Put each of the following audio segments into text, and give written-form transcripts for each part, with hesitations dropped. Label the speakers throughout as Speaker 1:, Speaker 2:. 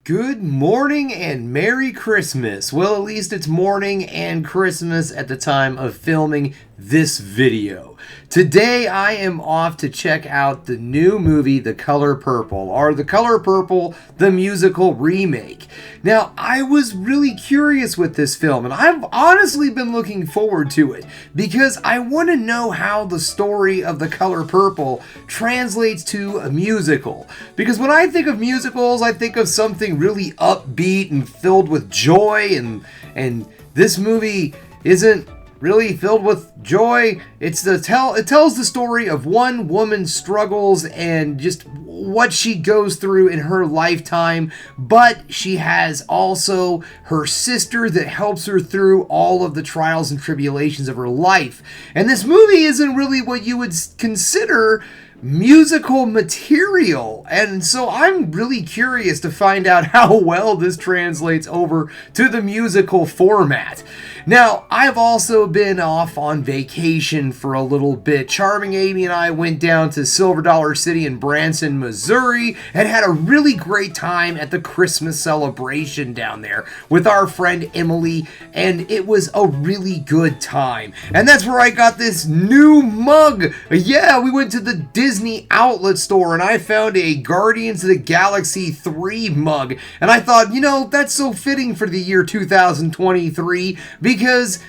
Speaker 1: Good morning and Merry Christmas. Well, at least it's morning and Christmas at the time of filming this video. Today I am off to check out the new movie, The Color Purple, or The Color Purple, the musical remake. Now, I was really curious with this film, and I've honestly been looking forward to it, because I want to know how the story of The Color Purple translates to a musical. Because when I think of musicals, I think of something really upbeat and filled with joy, and this movie isn't really filled with joy. It tells the story of one woman's struggles and just what she goes through in her lifetime, but she has also her sister that helps her through all of the trials and tribulations of her life. And this movie isn't really what you would consider musical material, and so I'm really curious to find out how well this translates over to the musical format. Now, I've also been off on vacation for a little bit. Charming Amy and I went down to Silver Dollar City in Branson, Missouri, and had a really great time at the Christmas celebration down there with our friend Emily, and it was a really good time. And that's where I got this new mug. Yeah, we went to the Disney outlet store and I found a Guardians of the Galaxy 3 mug, and I thought, that's so fitting for the year 2023 because,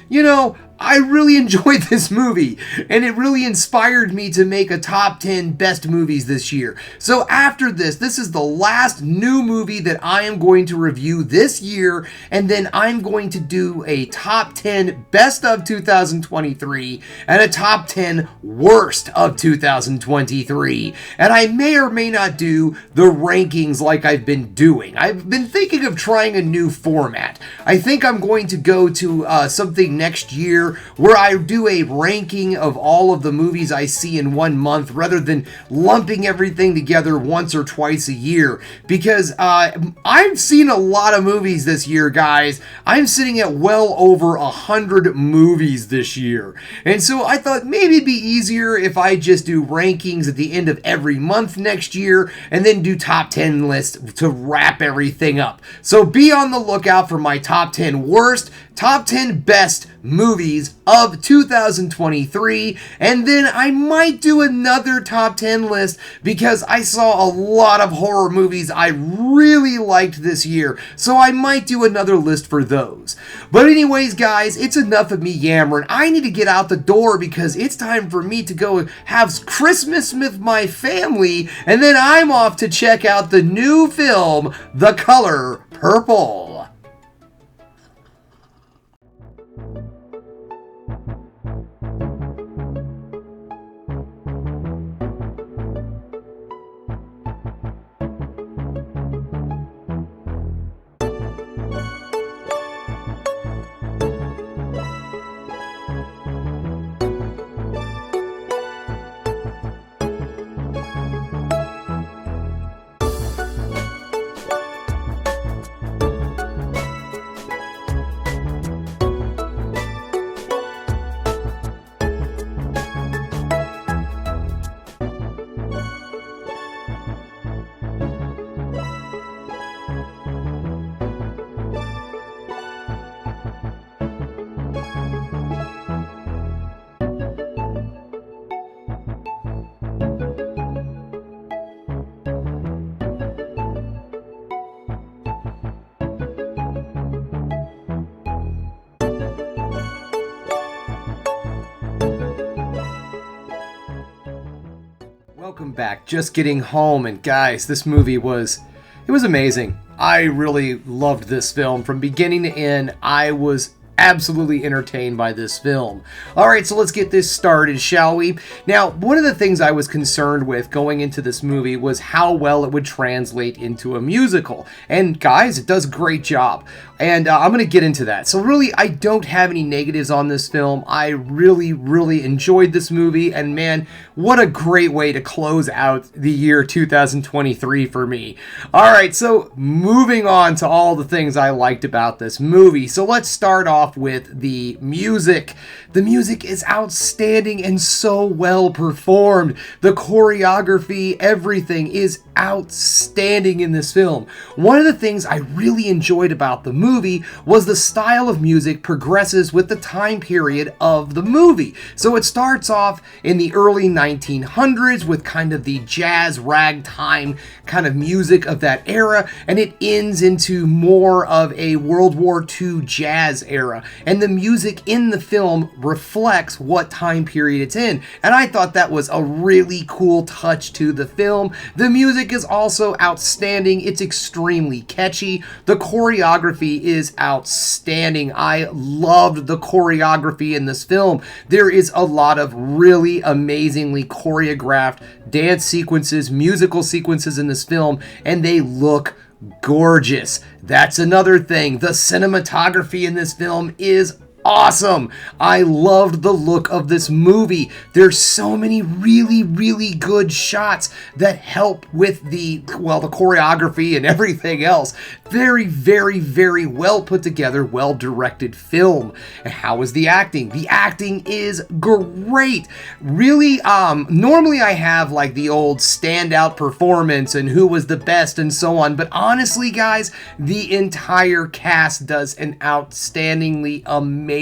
Speaker 1: I really enjoyed this movie, and it really inspired me to make a top 10 best movies this year. So after this is the last new movie that I am going to review this year, and then I'm going to do a top 10 best of 2023 and a top 10 worst of 2023. And I may or may not do the rankings like I've been doing. I've been thinking of trying a new format. I think I'm going to go to something next year where I do a ranking of all of the movies I see in 1 month rather than lumping everything together once or twice a year, because I've seen a lot of movies this year, guys. I'm sitting at well over 100 movies this year, and so I thought maybe it'd be easier if I just do rankings at the end of every month next year and then do top 10 lists to wrap everything up. So be on the lookout for my top 10 worst, top 10 best movies of 2023, and then I might do another top 10 list because I saw a lot of horror movies I really liked this year, so I might do another list for those. But anyways, guys, it's enough of me yammering. I need to get out the door because it's time for me to go have Christmas with my family, and then I'm off to check out the new film, The Color Purple. Welcome back. Just getting home, and guys, this movie was amazing. I really loved this film from beginning to end. I was absolutely entertained by this film. Alright, so let's get this started, shall we? Now, one of the things I was concerned with going into this movie was how well it would translate into a musical. And guys, it does a great job. And I'm going to get into that. So really, I don't have any negatives on this film. I really, really enjoyed this movie. And man, what a great way to close out the year 2023 for me. Alright, so moving on to all the things I liked about this movie. So let's start off off with the music. The music is outstanding and so well performed. The choreography, everything is outstanding in this film. One of the things I really enjoyed about the movie was the style of music progresses with the time period of the movie. So it starts off in the early 1900s with kind of the jazz ragtime kind of music of that era, and it ends into more of a World War II jazz era. And the music in the film reflects what time period it's in. And I thought that was a really cool touch to the film. The music is also outstanding. It's extremely catchy. The choreography is outstanding. I loved the choreography in this film. There is a lot of really amazingly choreographed dance sequences, musical sequences in this film, and they look gorgeous. That's another thing. The cinematography in this film is awesome. I loved the look of this movie. There's so many really, really good shots that help with the choreography and everything else. Very, very, very well put together, well directed film. And how is the acting? The acting is great. Really, normally I have like the old standout performance and who was the best and so on, but honestly, guys, the entire cast does an outstandingly amazing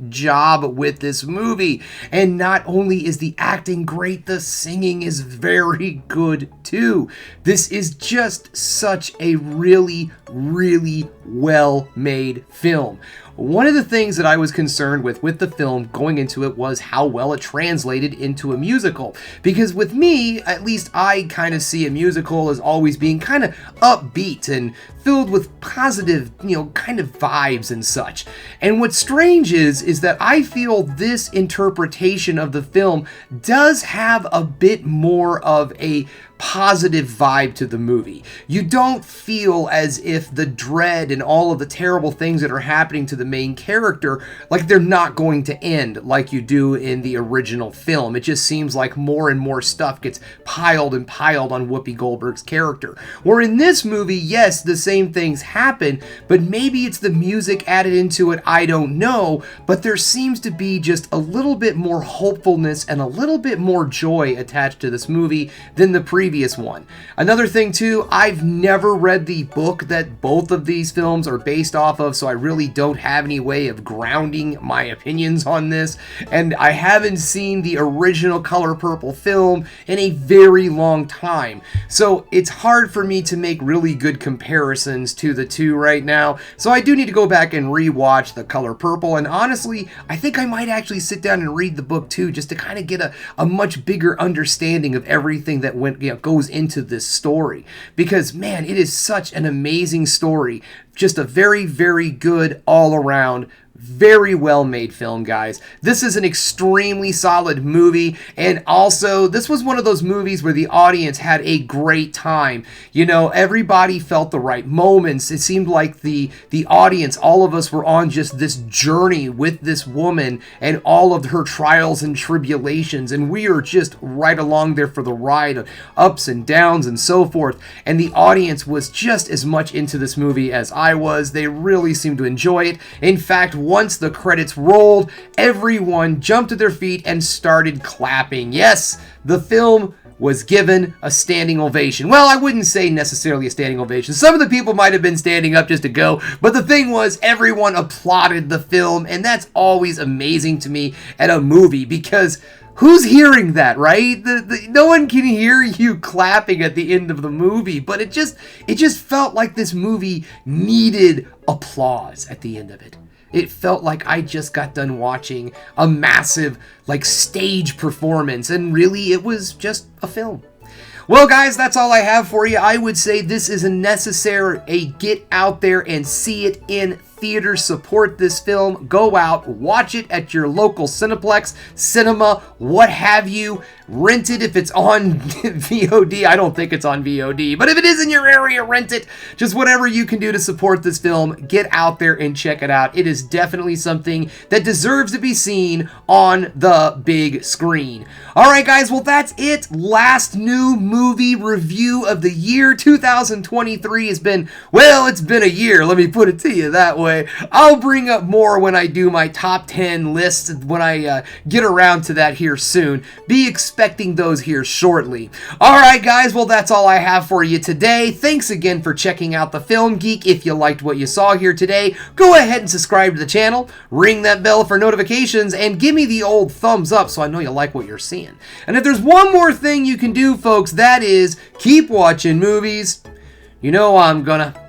Speaker 1: job with this movie. And not only is the acting great, the singing is very good too. This is just such a really, really well-made film. One of the things that I was concerned with the film going into it was how well it translated into a musical. Because with me, at least I kind of see a musical as always being kind of upbeat and filled with positive, kind of vibes and such. And what's strange is that I feel this interpretation of the film does have a bit more of a positive vibe to the movie. You don't feel as if the dread and all of the terrible things that are happening to the main character, like they're not going to end like you do in the original film. It just seems like more and more stuff gets piled and piled on Whoopi Goldberg's character. Where in this movie, yes, the same things happen, but maybe it's the music added into it, I don't know, but there seems to be just a little bit more hopefulness and a little bit more joy attached to this movie than the previous one. Another thing too, I've never read the book that both of these films are based off of, so I really don't have any way of grounding my opinions on this, and I haven't seen the original Color Purple film in a very long time, so it's hard for me to make really good comparisons to the two right now, so I do need to go back and rewatch the Color Purple, and honestly, I think I might actually sit down and read the book too, just to kind of get a much bigger understanding of everything that goes into this story, because man, it is such an amazing story. Just a very, very good all around, very well made film, guys. This is an extremely solid movie, and also this was one of those movies where the audience had a great time. Everybody felt the right moments. It seemed like the audience, all of us were on just this journey with this woman and all of her trials and tribulations, and we are just right along there for the ride of ups and downs and so forth, and the audience was just as much into this movie as I was. They really seemed to enjoy it. In fact, once the credits rolled, everyone jumped to their feet and started clapping. Yes, the film was given a standing ovation. Well, I wouldn't say necessarily a standing ovation. Some of the people might have been standing up just to go, but the thing was, everyone applauded the film, and that's always amazing to me at a movie, because who's hearing that, right? No one can hear you clapping at the end of the movie, but it just felt like this movie needed applause at the end of it. It felt like I just got done watching a massive, stage performance, and really it was just a film. Well, guys, that's all I have for you. I would say this is a get out there and see it in theaters. Support this film. Go out, watch it at your local Cineplex, cinema, what have you. Rent it if it's on VOD. I don't think it's on VOD, but if it is in your area, rent it. Just whatever you can do to support this film, get out there and check it out. It is definitely something that deserves to be seen on the big screen. All right, guys, well, that's it. Last new movie review of the year. 2023 has been, well, it's been a year. Let me put it to you that way. way. I'll bring up more when I do my top 10 list when I get around to that here soon. Be expecting those here shortly. Alright guys, well that's all I have for you today. Thanks again for checking out the Film Geek. If you liked what you saw here today, go ahead and subscribe to the channel, ring that bell for notifications, and give me the old thumbs up so I know you like what you're seeing. And if there's one more thing you can do, folks, that is keep watching movies. You know I'm gonna.